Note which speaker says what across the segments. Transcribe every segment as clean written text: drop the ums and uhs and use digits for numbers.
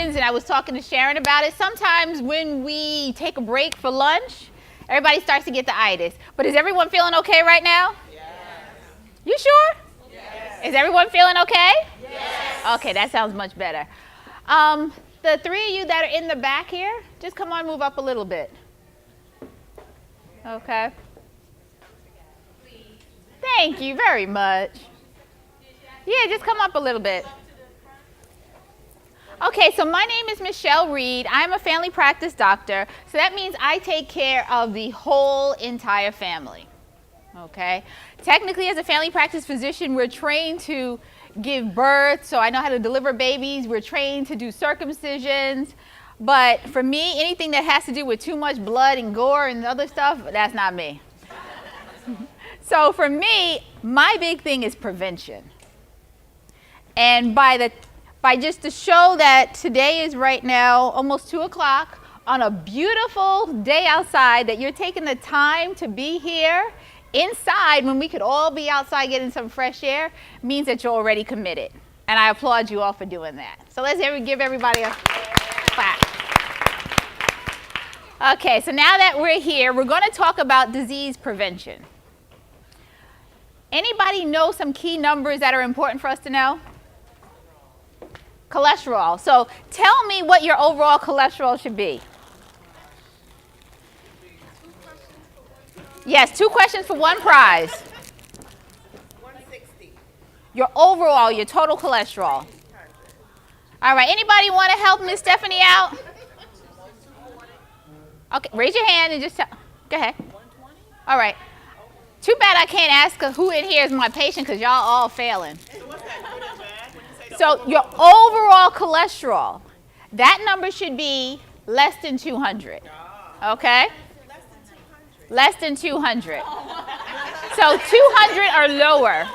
Speaker 1: happens, and I was talking to Sharon about it, sometimes when we take a break for lunch, everybody starts to get the itis. But is everyone feeling okay right now?
Speaker 2: Yes.
Speaker 1: You sure?
Speaker 2: Yes.
Speaker 1: Is everyone feeling okay?
Speaker 2: Yes.
Speaker 1: Okay, that sounds much better. The three of you that are in the back here, just come on, move up a little bit. Okay. Thank you very much. Yeah, just come up a little bit. Okay, so my name is Michele Reed. I'm a family practice doctor, so that means I take care of the whole entire family. Okay? Technically, as a family practice physician, we're trained to give birth, so I know how to deliver babies. We're trained to do circumcisions. But for me, anything that has to do with too much blood and gore and other stuff, that's not me. So for me, my big thing is prevention. And by just to show that today is right now almost 2 o'clock on a beautiful day outside, that you're taking the time to be here inside when we could all be outside getting some fresh air, means that you're already committed. And I applaud you all for doing that. So let's give everybody a clap. Okay, so now that we're here, we're going to talk about disease prevention. Anybody know some key numbers that are important for us to know? Cholesterol. So tell me what your overall cholesterol should be. Yes, 2 questions for 1 prize.
Speaker 2: 160.
Speaker 1: Your overall, your total cholesterol. All right, anybody want to help Miss Stephanie out? Okay, raise your hand and just tell. Go ahead.
Speaker 2: 120?
Speaker 1: All right. Too bad I can't ask who in here is my patient, because y'all all failing.
Speaker 2: So what's that, good or bad? When you say
Speaker 1: So your overall cholesterol, that number should be less than 200. Okay? Less than 200. So 200 or lower.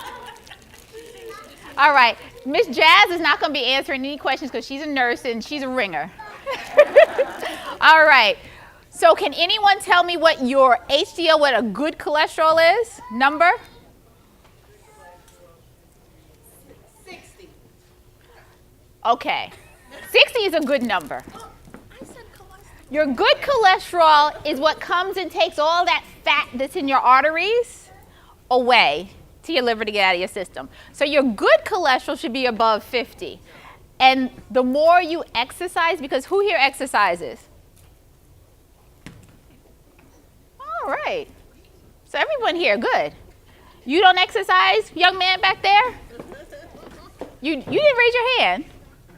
Speaker 1: All right. Miss Jazz is not going to be answering any questions because she's a nurse and she's a ringer. All right. So can anyone tell me what your HDL, what a good cholesterol is? Number?
Speaker 2: 60.
Speaker 1: Okay. 60 is a good number. Your good cholesterol is what comes and takes all that fat that's in your arteries away to your liver to get out of your system. So your good cholesterol should be above 50. And the more you exercise, because who here exercises? All right. So everyone here, good. You don't exercise, young man back there? You didn't raise your hand.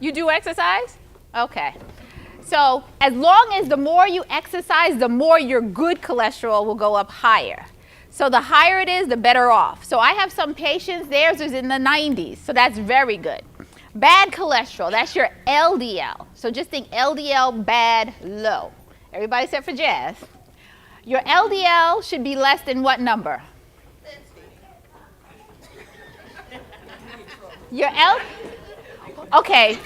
Speaker 1: You do exercise? Okay. So as long as the more you exercise, the more your good cholesterol will go up higher. So the higher it is, the better off. So I have some patients, theirs is in the 90s, so that's very good. Bad cholesterol, that's your LDL. So just think LDL, bad, low. Everybody except for Jazz. Your LDL should be less than what number? 50. Okay.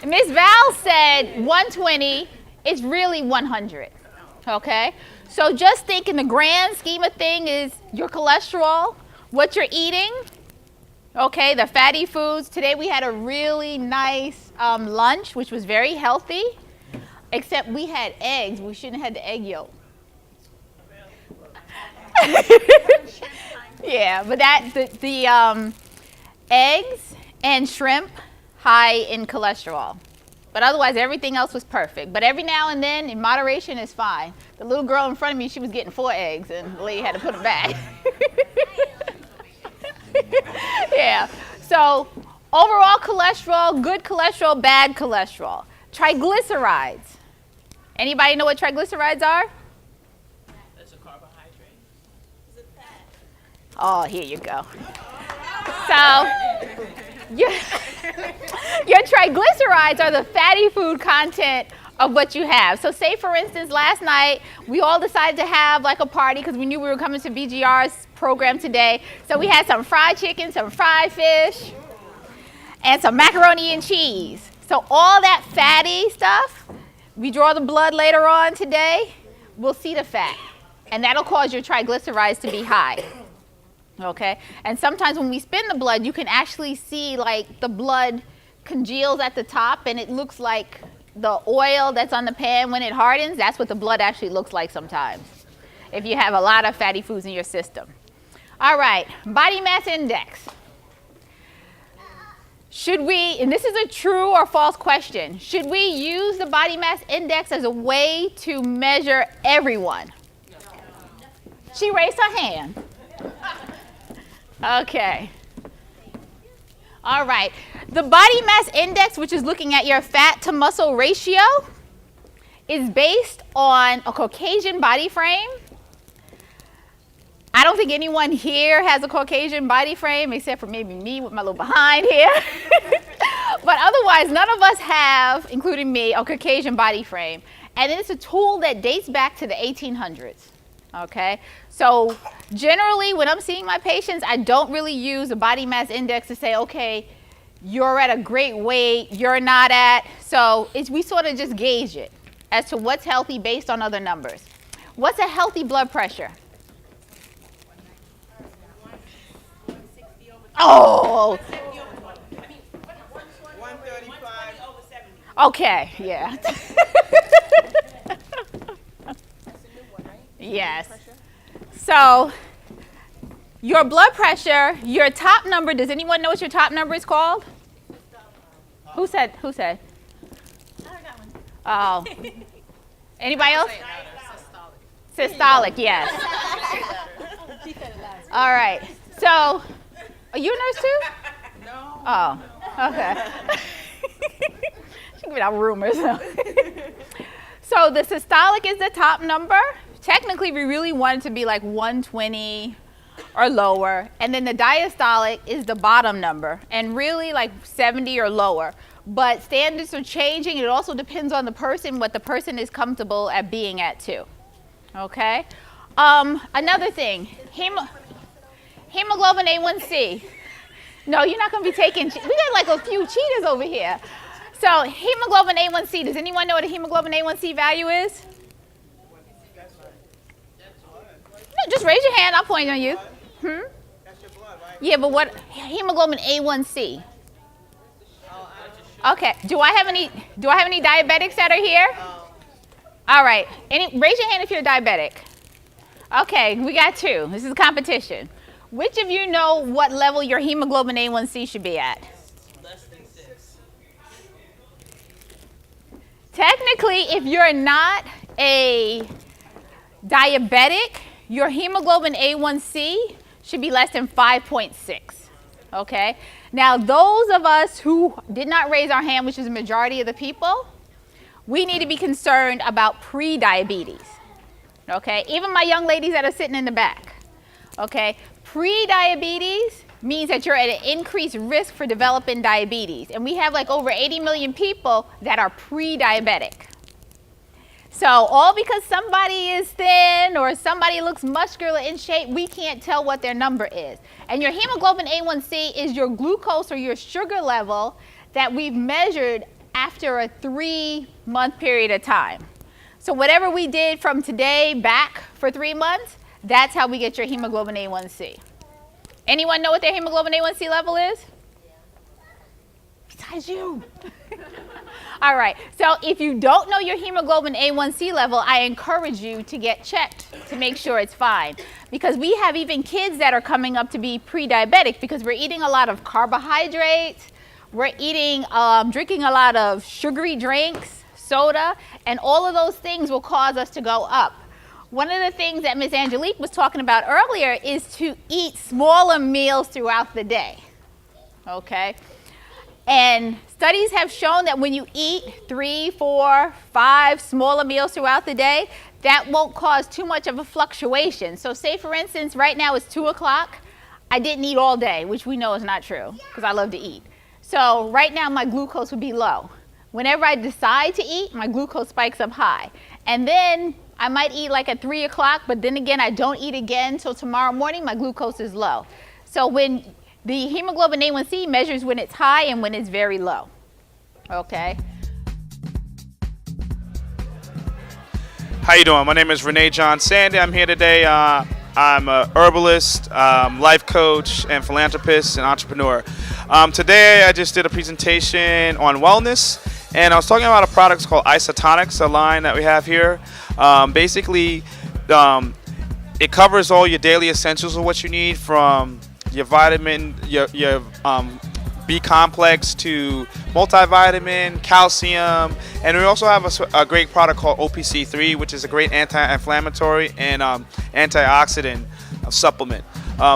Speaker 1: Miss Val said 120, it's really 100, okay? So just think in the grand scheme of things is your cholesterol, what you're eating, okay, the fatty foods. Today we had a really nice lunch, which was very healthy, except we had eggs. We shouldn't have had the egg yolk. Yeah, but the eggs and shrimp, high in cholesterol. But otherwise, everything else was perfect. But every now and then, in moderation, is fine. The little girl in front of me, she was getting 4 eggs, and the lady had to put them back. Yeah. So overall cholesterol, good cholesterol, bad cholesterol. Triglycerides. Anybody know what triglycerides are?
Speaker 2: That's a carbohydrate. Is it fat?
Speaker 1: Oh, here you go. So your triglycerides are the fatty food content of what you have. So say, for instance, last night, we all decided to have like a party because we knew we were coming to BGR's program today. So we had some fried chicken, some fried fish, and some macaroni and cheese. So all that fatty stuff, we draw the blood later on today, we'll see the fat. And that'll cause your triglycerides to be high. Okay? And sometimes when we spin the blood, you can actually see like the blood congeals at the top and it looks like the oil that's on the pan when it hardens. That's what the blood actually looks like sometimes if you have a lot of fatty foods in your system. All right, body mass index. Should we, and this is a true or false question, should we use the body mass index as a way to measure everyone? She raised her hand. Okay. All right. The body mass index, which is looking at your fat to muscle ratio, is based on a Caucasian body frame. I don't think anyone here has a Caucasian body frame except for maybe me with my little behind here. But otherwise, none of us have, including me, a Caucasian body frame. And it's a tool that dates back to the 1800s. Okay? So generally, when I'm seeing my patients, I don't really use a body mass index to say, okay, you're at a great weight, you're not at. So we sort of just gauge it as to what's healthy based on other numbers. What's a healthy blood pressure? Oh.
Speaker 2: 135 over 70.
Speaker 1: Okay, yeah. Yes. So your blood pressure, your top number, does anyone know what your top number is called? Who said?
Speaker 2: I got one.
Speaker 1: Oh. Anybody else? Systolic, yes. All right. So, are you a nurse too?
Speaker 2: No.
Speaker 1: Oh, okay. She giving out rumors. So the systolic is the top number. Technically, we really want it to be like 120 or lower. And then the diastolic is the bottom number, and really like 70 or lower. But standards are changing. It also depends on the person, what the person is comfortable at being at too. Okay? Another thing, hemoglobin A1C. No, you're not going to be taking, we got like a few cheaters over here. So hemoglobin A1C, does anyone know what a hemoglobin A1C value is? No, just raise your hand, I'll point on you. Hmm?
Speaker 3: That's your blood, right?
Speaker 1: Yeah, but what, hemoglobin A1C? Okay, do I have any diabetics that are here? All right, raise your hand if you're diabetic. Okay, we got two, this is a competition. Which of you know what level your hemoglobin A1C should be at?
Speaker 2: Less than 6.
Speaker 1: Technically, if you're not a diabetic, your hemoglobin A1C should be less than 5.6. Okay? Now, those of us who did not raise our hand, which is the majority of the people, we need to be concerned about pre-diabetes. Okay? Even my young ladies that are sitting in the back. Okay? Pre-diabetes means that you're at an increased risk for developing diabetes. And we have like over 80 million people that are pre-diabetic. So all because somebody is thin or somebody looks muscular in shape, we can't tell what their number is. And your hemoglobin A1C is your glucose or your sugar level that we've measured after a 3-month period of time. So whatever we did from today back for 3 months, that's how we get your hemoglobin A1C. Anyone know what their hemoglobin A1C level is? Besides you. All right, so if you don't know your hemoglobin A1C level, I encourage you to get checked to make sure it's fine. Because we have even kids that are coming up to be pre-diabetic because we're eating a lot of carbohydrates, we're eating, drinking a lot of sugary drinks, soda, and all of those things will cause us to go up. One of the things that Ms. Angelique was talking about earlier is to eat smaller meals throughout the day, okay? And studies have shown that when you eat 3, 4, 5 smaller meals throughout the day, that won't cause too much of a fluctuation. So say, for instance, right now it's 2 o'clock. I didn't eat all day, which we know is not true because I love to eat. So right now my glucose would be low. Whenever I decide to eat, my glucose spikes up high. And then I might eat like at 3 o'clock, but then again, I don't eat again until tomorrow morning, my glucose is low. So when the hemoglobin A1C measures when it's high and when it's very low, okay?
Speaker 3: How you doing? My name is Rene John Sandy. I'm here today. I'm a herbalist, life coach, and philanthropist and entrepreneur. Today I just did a presentation on wellness, and I was talking about a product called Isotonics, a line that we have here. Basically, it covers all your daily essentials of what you need, from your vitamin, your B complex to multivitamin, calcium, and we also have a great product called OPC3, which is a great anti-inflammatory and antioxidant supplement.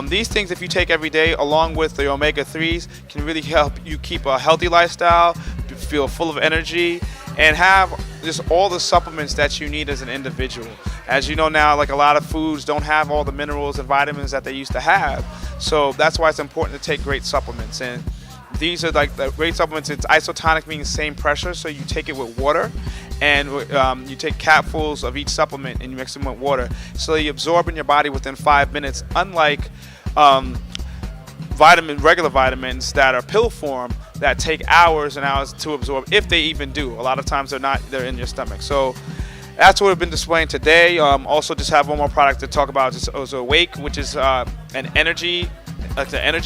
Speaker 3: These things, if you take every day, along with the omega-3s, can really help you keep a healthy lifestyle, feel full of energy, and have just all the supplements that you need as an individual. As you know now, like, a lot of foods don't have all the minerals and vitamins that they used to have. So that's why it's important to take great supplements. And these are like the great supplements. It's isotonic, meaning same pressure, so you take it with water, and you take capfuls of each supplement and you mix them with water, so you absorb in your body within 5 minutes. Unlike regular vitamins that are pill form that take hours and hours to absorb, if they even do. A lot of times they're in your stomach. So that's what we've been displaying today. Also, just have one more product to talk about. It's Awake, which is an energy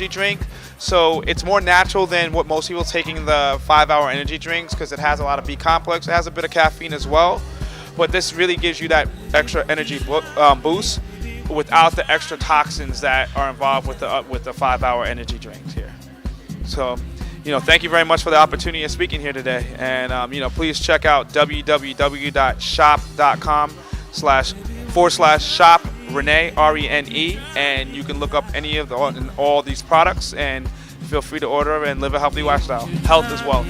Speaker 3: drink. So it's more natural than what most people taking the 5-hour energy drinks, because it has a lot of B complex. It has a bit of caffeine as well, but this really gives you that extra energy boost without the extra toxins that are involved with the 5-hour energy drinks here. So, thank you very much for the opportunity of speaking here today. And, please check out www.shop.com//shop Rene, Rene, and you can look up any of all these products, and feel free to order and live a healthy lifestyle. Health as well.